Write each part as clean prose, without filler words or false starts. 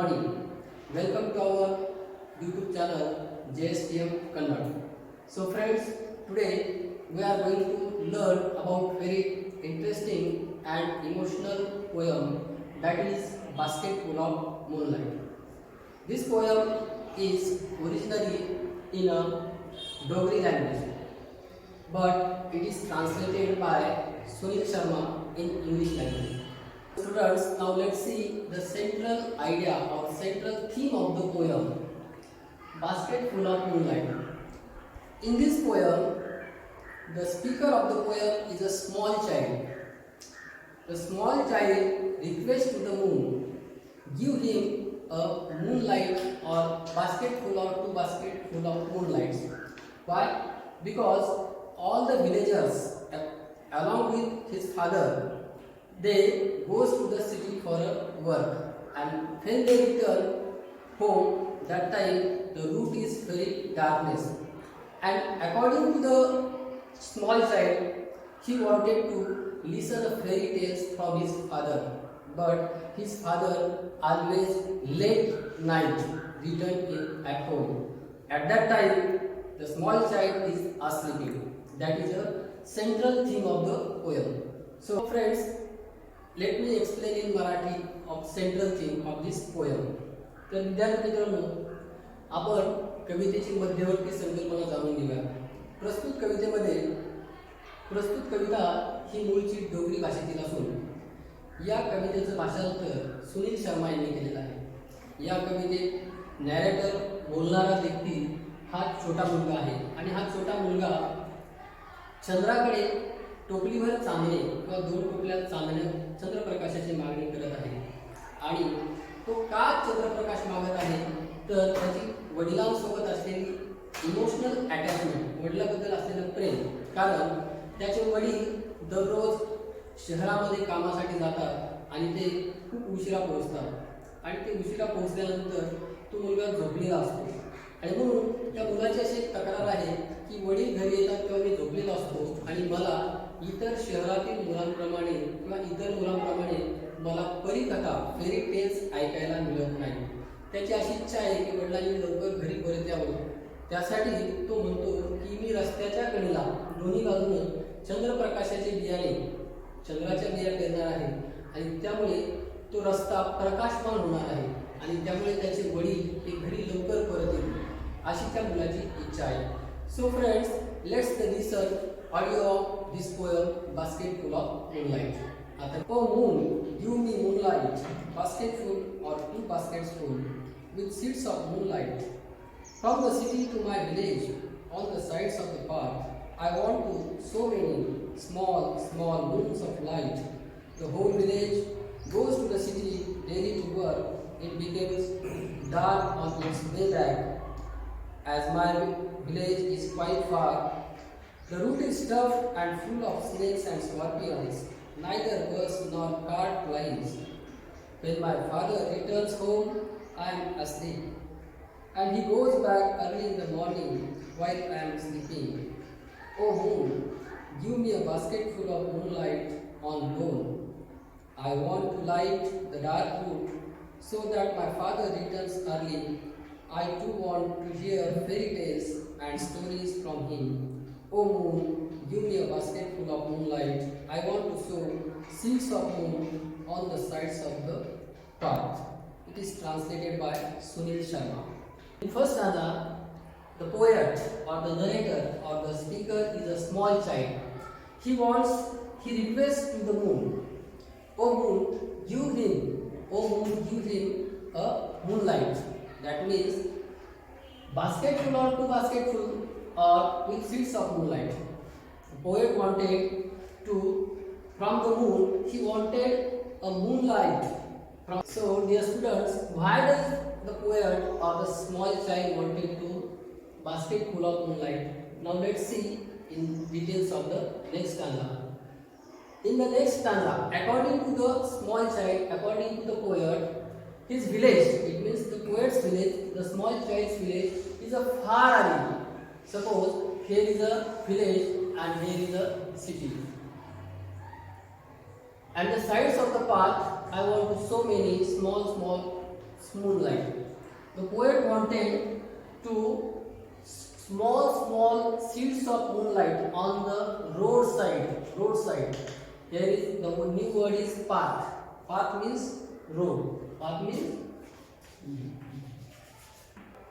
morning. Welcome to our YouTube channel JSTM Kannada. So friends, today we are going to learn about very interesting and emotional poem, that is Basketful of Moonlight. This poem is originally in a Dogri language, but it is translated by Sunil Sharma in English language. Students, now let's see the central idea or central theme of the poem, Basketful of Moonlight. In this poem, the speaker of the poem is a small child. The small child requests to the moon, give him a moonlight or basketful or two basketful of moonlights. Why? Because all the villagers along with his father, they goes to the city for work, and when they return home, that time the route is very darkness, and according to the small child, he wanted to listen a fairy tales from his father, but his father always late night returned in at home. At that time, the small child is asleep. That is a central theme of the poem. So friends, let me explain in Marathi of central theme of this poem. तर विद्यार्थी मित्रांनो, आपण कवितेची मध्यवर्ती संकल्पना जाणून घेऊया. प्रस्तुत कविता ही मूळची डोगरी भाषेतील असून या कवितेचं भाषांतर सुनील शर्मा यांनी केलेलं आहे. या कवितेत नॅरेटर बोलणारा व्यक्ती हा छोटा मुलगा आहे आणि हा छोटा मुलगा चंद्राकडे टोपलीवर चांदणे किंवा दोन टोपल्यात चांदणे चंद्रप्रकाशाची मागणी करत आहे. आणि तो का चंद्रप्रकाश मागत आहे, तर त्याची वडिलांसोबत असलेली इमोशनल अटॅचमेंट, वडिलांबद्दल असलेलं प्रेम. कारण त्याचे वडील दररोज शहरामध्ये कामासाठी जातात आणि ते खूप उशिरा पोहोचतात आणि ते उशिरा पोहोचल्यानंतर तो मुलगा झोपलेला असतो. आणि म्हणून त्या मुलाची अशी एक तक्रार आहे की वडील घरी येतात तेव्हा मी झोपलेला असतो आणि मला इतर शहरातील मुलांप्रमाणे किंवा इतर मुलांप्रमाणे मला परीकथा फेरी टेल्स ऐकायला मिळत नाही. त्याची अशी इच्छा आहे की वडिलांनी लवकर घरी परत यावं. त्यासाठी तो म्हणतो की मी रस्त्याच्या कडेला दोन्ही बाजूने चंद्रप्रकाशाचे बियाणे, चंद्राच्या बिया पेरणार आहे आणि त्यामुळे तो रस्ता प्रकाशमान होणार आहे आणि त्यामुळे त्याचे वडील ते घरी लवकर परत येतील, अशी त्या मुलाची इच्छा आहे. So friends, let's listen audio of this poem basketful of moonlight. आता O moon give me moonlight, basketful or two baskets full with seeds of moonlight. From the city to my village, on the sides of the path, I want to so many small moons of light. The whole village goes to the city daily to work. It becomes dark on its way back. As my village is quite far, the route is tough and full of snakes and scorpions. Neither bus nor cart plies. When my father returns home, I am asleep, and he goes back early in the morning while I am sleeping. Oh moon, give me a basket full of moonlight on loan. I want to light the dark route so that my father returns early. I too want to hear fairy tales and stories from him. Oh moon, give me a basket full of moonlight. I want to sow seeds of moon on the sides of the path. It is translated by Sunil Sharma. In first stanza, the poet or the narrator or the speaker is a small child. He requests to the moon, oh moon, give him a moonlight. That means basketful or two basketful or with seeds of moonlight. The poet wanted to, from the moon, he wanted a moonlight. So dear students, why does the poet or the small child wanted to basketful of moonlight? Now let's see in details of the next stanza. In the next stanza, according to the small child, according to the poet, his village, it means the poet's village, the small child's village is a far away. Suppose here is a village and here is a city. And the sides of the path, I want to so many small moonlight. The poet wanted to small seeds of moonlight on the roadside. Here is the new word is path. Path means road. Path means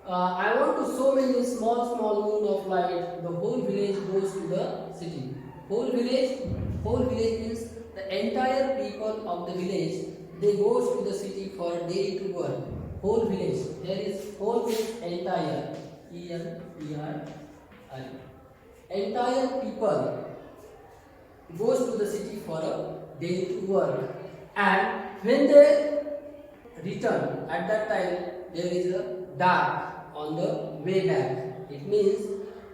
I want to so many small moon of light. The whole village goes to the city. Whole village means the entire people of the village. They goes to the city for daily to work. Whole village. There is whole means entire. E-N-T-I-R-E. Entire people goes to the city for a daily to work. And when they return, at that time there is a dark on the way back. It means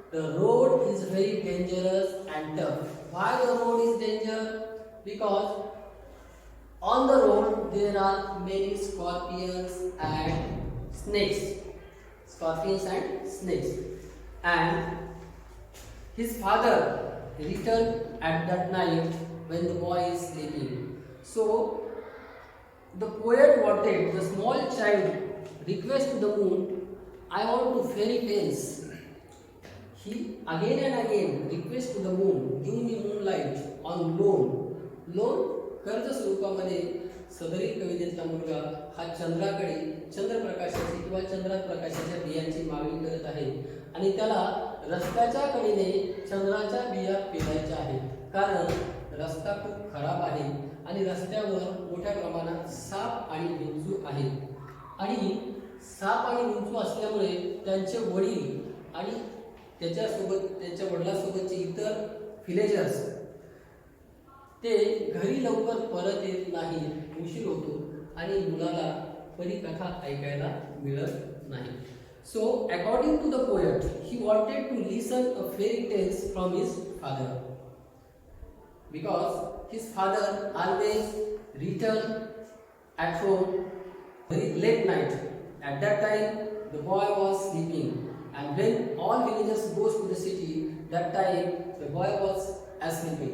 the road is very dangerous and tough. Why the road is dangerous? Because on the road there are many scorpions and snakes. And his father returned at that night when the boy is sleeping. So the poet wanted the small child request to the moon, I want to fairy tales. He again and again request to the moon, give me moonlight on loan कर्ज स्वरूपामध्ये सदरील कवितेतला मुलगा हा चंद्रप्रकाशाची किंवा चंद्रप्रकाशाच्या बियांची मागणी करत आहे आणि त्याला रस्त्याच्या कडेने चंद्राच्या बिया पेरायच्या आहेत कारण रस्ता खूप खराब आहे आणि रस्त्यावर मोठ्या प्रमाणात साप आणि विंचू आहेत आणि साप आणि विंचू असल्यामुळे त्यांचे वडील आणि त्यांच्या वडिलांसोबतचे इतर व्हिलेजर्स ते घरी लवकर परत येत नाही, उशीर होतो आणि मुलाला परिकथा ऐकायला मिळत नाही. So according to the poet, he wanted to listen a fairy tales from his father because his father always returned at home very late night. At that time the boy was sleeping, and when all villagers goes to the city, that time the boy was asleep.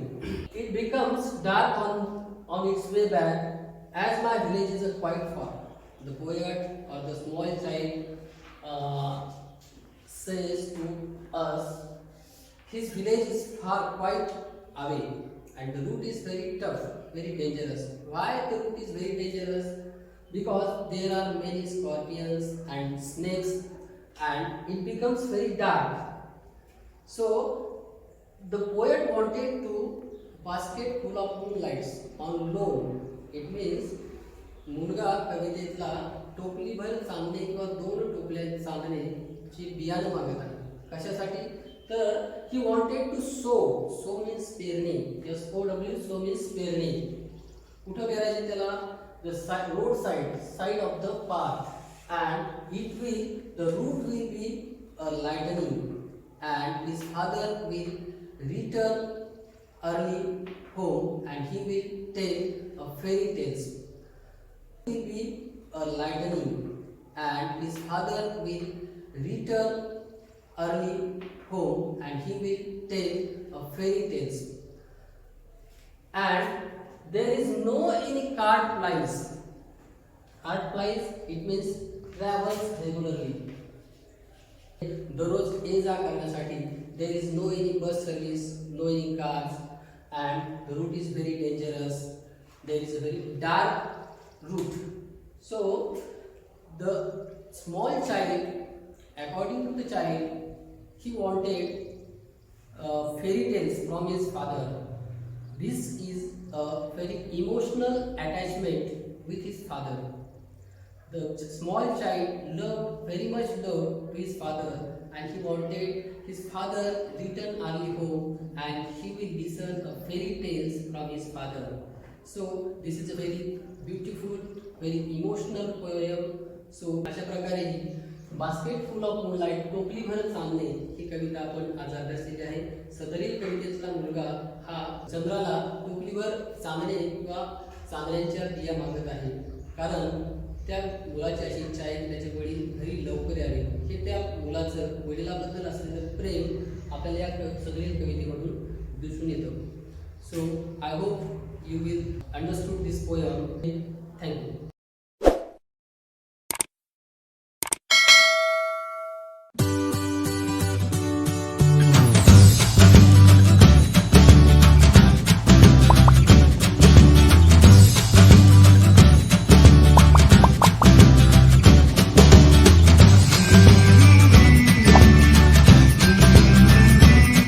It becomes dark on its way back as my villages are quite far. The poet or the small child says to us, his village is quite away and the route is very tough, very dangerous. Why the route is very dangerous? Because there are many scorpions and snakes and it becomes very dark. So the poet wanted to basket full of moonlights on loan. It means मुलगा कवितेतला टोपलीभर चांदणे किंवा 2 टोपल्या चांदणेची बियाणं मागत आहे. कशासाठी? तर he wanted to sow means पेरणी. SOW means पेरणी. कुठं पेरायचे त्याला? The road side of the path and the route will be a lightning and his father will return early home and he will tell a fairy tales. He will be a lightning and his father will return early home and he will tell a fairy tales. And there is no any cart plies. Cart plies, it means travels regularly. दररोज ये जा करण्यासाठी there is no any bus service, no any cars, and the route is very dangerous. There is a very dark route. So the small child, according to the child, he wanted fairy tales from his father. This is a very emotional attachment with his father. The small child very much loved to his father, and he wanted his father return early home and he will listen a fairy tales from his father. So this is a very beautiful, very emotional poem. So अशा प्रकारे ही बास्केटफुल of moonlight, टोपलीभर चांदणे ही कविता आपण आज अभ्यासलेली आहे. सदरील कवितेतला मुलगा हा चंद्राला टोपलीभर चांदणे किंवा चांदण्यांच्या बिया मागत आहे कारण त्या मुलाची अशी इच्छा आहे की त्याचे वडील घरी लवकर यावे. हे त्या मुलाचं वडिलाबद्दल असलेलं प्रेम आपल्याला या सदरील कवितेमधून दिसून येतं. So I hope you will understood this poem. Thank you.